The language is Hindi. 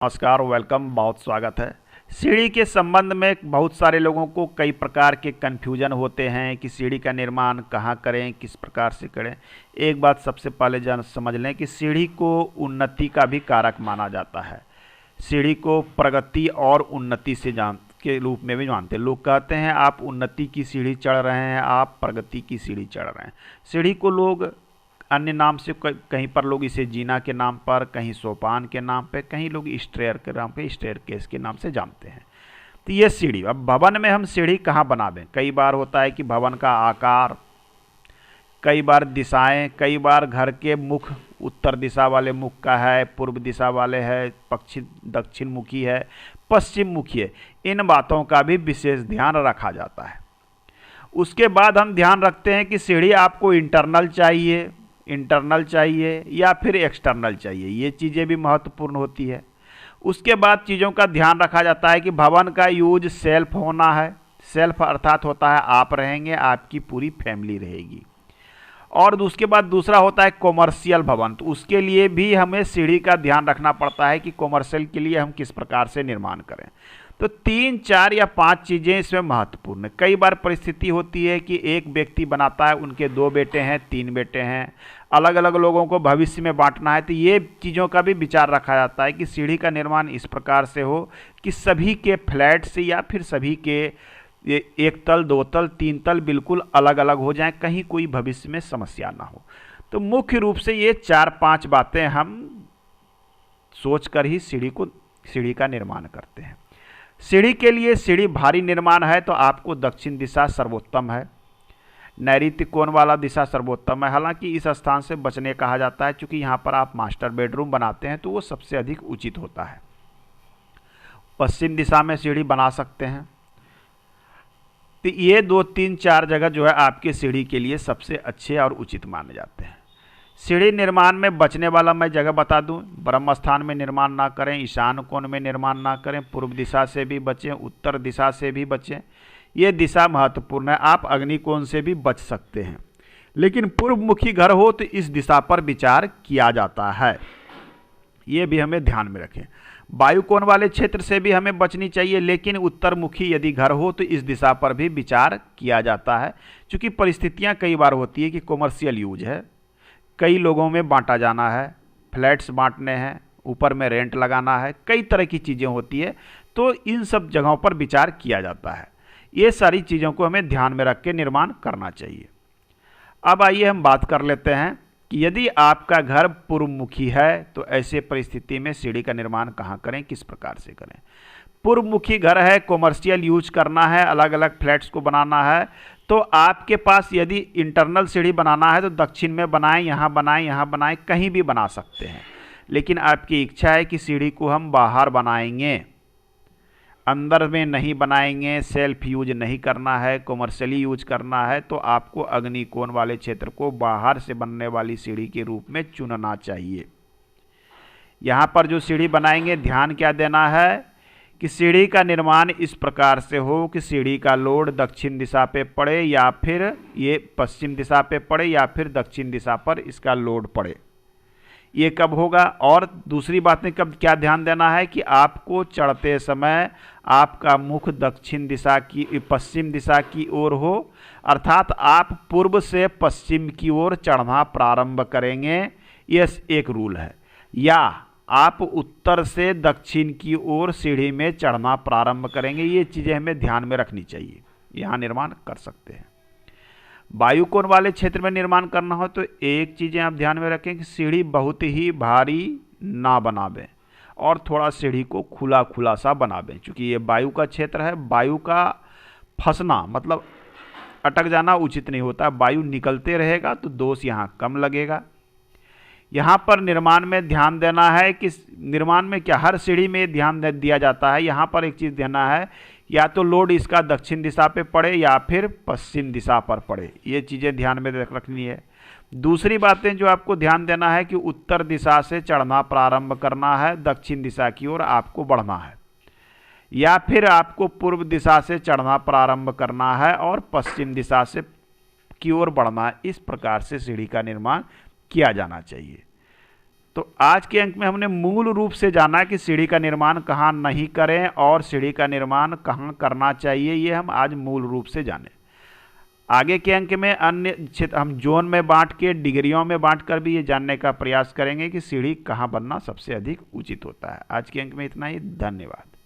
नमस्कार, वेलकम, बहुत स्वागत है। सीढ़ी के संबंध में बहुत सारे लोगों को कई प्रकार के कन्फ्यूजन होते हैं कि सीढ़ी का निर्माण कहाँ करें, किस प्रकार से करें। एक बात सबसे पहले जान समझ लें कि सीढ़ी को उन्नति का भी कारक माना जाता है। सीढ़ी को प्रगति और उन्नति से के रूप में भी मानते हैं। लोग कहते हैं आप उन्नति की सीढ़ी चढ़ रहे हैं, आप प्रगति की सीढ़ी चढ़ रहे हैं। सीढ़ी को लोग अन्य नाम से कहीं पर लोग इसे जीना के नाम पर, कहीं सोपान के नाम पे, कहीं लोग स्टेयर के नाम पे, स्टेयरकेस के नाम से जानते हैं। तो ये सीढ़ी, अब भवन में हम सीढ़ी कहाँ बनावें? कई बार होता है कि भवन का आकार, कई बार दिशाएं, कई बार घर के मुख उत्तर दिशा वाले मुख का है, पूर्व दिशा वाले है, दक्षिण मुखी है, पश्चिम मुखी है। इन बातों का भी विशेष ध्यान रखा जाता है। उसके बाद हम ध्यान रखते हैं कि सीढ़ी आपको इंटरनल चाहिए या फिर एक्सटर्नल चाहिए। ये चीज़ें भी महत्वपूर्ण होती है। उसके बाद चीज़ों का ध्यान रखा जाता है कि भवन का यूज सेल्फ होना है। सेल्फ अर्थात होता है आप रहेंगे, आपकी पूरी फैमिली रहेगी। और उसके बाद दूसरा होता है कॉमर्शियल भवन। तो उसके लिए भी हमें सीढ़ी का ध्यान रखना पड़ता है कि कॉमर्शियल के लिए हम किस प्रकार से निर्माण करें। तो 3, 4 या 5 चीज़ें इसमें महत्वपूर्ण है। कई बार परिस्थिति होती है कि एक व्यक्ति बनाता है, उनके 2 बेटे हैं, 3 बेटे हैं, अलग अलग लोगों को भविष्य में बांटना है। तो ये चीज़ों का भी विचार रखा जाता है कि सीढ़ी का निर्माण इस प्रकार से हो कि सभी के फ्लैट्स या फिर सभी के 1 तल, 2 तल, 3 तल बिल्कुल अलग अलग हो जाएं, कहीं कोई भविष्य में समस्या ना हो। तो मुख्य रूप से ये 4-5 बातें हम सोचकर ही सीढ़ी का निर्माण करते हैं। सीढ़ी के लिए सीढ़ी भारी निर्माण है तो आपको दक्षिण दिशा सर्वोत्तम है, नैऋत्य कोण वाला दिशा सर्वोत्तम है। हालांकि इस स्थान से बचने कहा जाता है, क्योंकि यहाँ पर आप मास्टर बेडरूम बनाते हैं तो वो सबसे अधिक उचित होता है। पश्चिम दिशा में सीढ़ी बना सकते हैं। तो ये 2, 3, 4 जगह जो है आपके सीढ़ी के लिए सबसे अच्छे और उचित माने जाते हैं। सीढ़ी निर्माण में बचने वाला मैं जगह बता दूं, ब्रह्म स्थान में निर्माण ना करें, ईशान कोण में निर्माण ना करें, पूर्व दिशा से भी बचें, उत्तर दिशा से भी बचें। ये दिशा महत्वपूर्ण है। आप अग्निकोण से भी बच सकते हैं, लेकिन पूर्वमुखी घर हो तो इस दिशा पर विचार किया जाता है। ये भी हमें ध्यान में रखें। वायुकोण वाले क्षेत्र से भी हमें बचनी चाहिए, लेकिन उत्तरमुखी यदि घर हो तो इस दिशा पर भी विचार किया जाता है, क्योंकि परिस्थितियां कई बार होती है कि कॉमर्शियल यूज है, कई लोगों में बांटा जाना है, फ्लैट्स बांटने हैं, ऊपर में रेंट लगाना है, कई तरह की चीज़ें होती है। तो इन सब जगहों पर विचार किया जाता है। ये सारी चीज़ों को हमें ध्यान में रख के निर्माण करना चाहिए। अब आइए हम बात कर लेते हैं कि यदि आपका घर पूर्वमुखी है तो ऐसे परिस्थिति में सीढ़ी का निर्माण कहाँ करें, किस प्रकार से करें। पूर्वमुखी घर है, कॉमर्शियल यूज करना है, अलग अलग फ्लैट्स को बनाना है, तो आपके पास यदि इंटरनल सीढ़ी बनाना है तो दक्षिण में बनाएं, यहाँ बनाएं, यहाँ बनाएं, कहीं भी बना सकते हैं। लेकिन आपकी इच्छा है कि सीढ़ी को हम बाहर बनाएंगे, अंदर में नहीं बनाएंगे, सेल्फ यूज नहीं करना है, कॉमर्शियली यूज करना है, तो आपको अग्निकोण वाले क्षेत्र को बाहर से बनने वाली सीढ़ी के रूप में चुनना चाहिए। यहाँ पर जो सीढ़ी बनाएंगे, ध्यान क्या देना है कि सीढ़ी का निर्माण इस प्रकार से हो कि सीढ़ी का लोड दक्षिण दिशा पे पड़े या फिर ये पश्चिम दिशा पे पड़े या फिर दक्षिण दिशा पर इसका लोड पड़े। ये कब होगा? और दूसरी बात में कब क्या ध्यान देना है कि आपको चढ़ते समय आपका मुख दक्षिण दिशा की, पश्चिम दिशा की ओर हो, अर्थात आप पूर्व से पश्चिम की ओर चढ़ना प्रारंभ करेंगे। ये एक रूल है। या आप उत्तर से दक्षिण की ओर सीढ़ी में चढ़ना प्रारंभ करेंगे। ये चीज़ें हमें ध्यान में रखनी चाहिए, यहाँ निर्माण कर सकते हैं। वायुकोण वाले क्षेत्र में निर्माण करना हो तो एक चीज़ें आप ध्यान में रखें कि सीढ़ी बहुत ही भारी ना बनावें और थोड़ा सीढ़ी को खुला खुला सा बनावें, क्योंकि ये वायु का क्षेत्र है। वायु का फंसना मतलब अटक जाना उचित नहीं होता। वायु निकलते रहेगा तो दोष यहाँ कम लगेगा। यहाँ पर निर्माण में ध्यान देना है कि निर्माण में क्या, हर सीढ़ी में ध्यान दिया जाता है। यहाँ पर एक चीज़ देना है, या तो लोड इसका दक्षिण दिशा पे पड़े या फिर पश्चिम दिशा पर पड़े। ये चीज़ें ध्यान में रखनी है। दूसरी बातें जो आपको ध्यान देना है कि उत्तर दिशा से चढ़ना प्रारंभ करना है, दक्षिण दिशा की ओर आपको बढ़ना है, या फिर आपको पूर्व दिशा से चढ़ना प्रारंभ करना है और पश्चिम दिशा से की ओर बढ़ना है। इस प्रकार से सीढ़ी का निर्माण किया जाना चाहिए। तो आज के अंक में हमने मूल रूप से जाना कि सीढ़ी का निर्माण कहाँ नहीं करें और सीढ़ी का निर्माण कहाँ करना चाहिए, ये हम आज मूल रूप से जाने। आगे के अंक में अन्य क्षेत्र हम जोन में बांट के, डिग्रियों में बांट कर भी ये जानने का प्रयास करेंगे कि सीढ़ी कहाँ बनना सबसे अधिक उचित होता है। आज के अंक में इतना ही। धन्यवाद।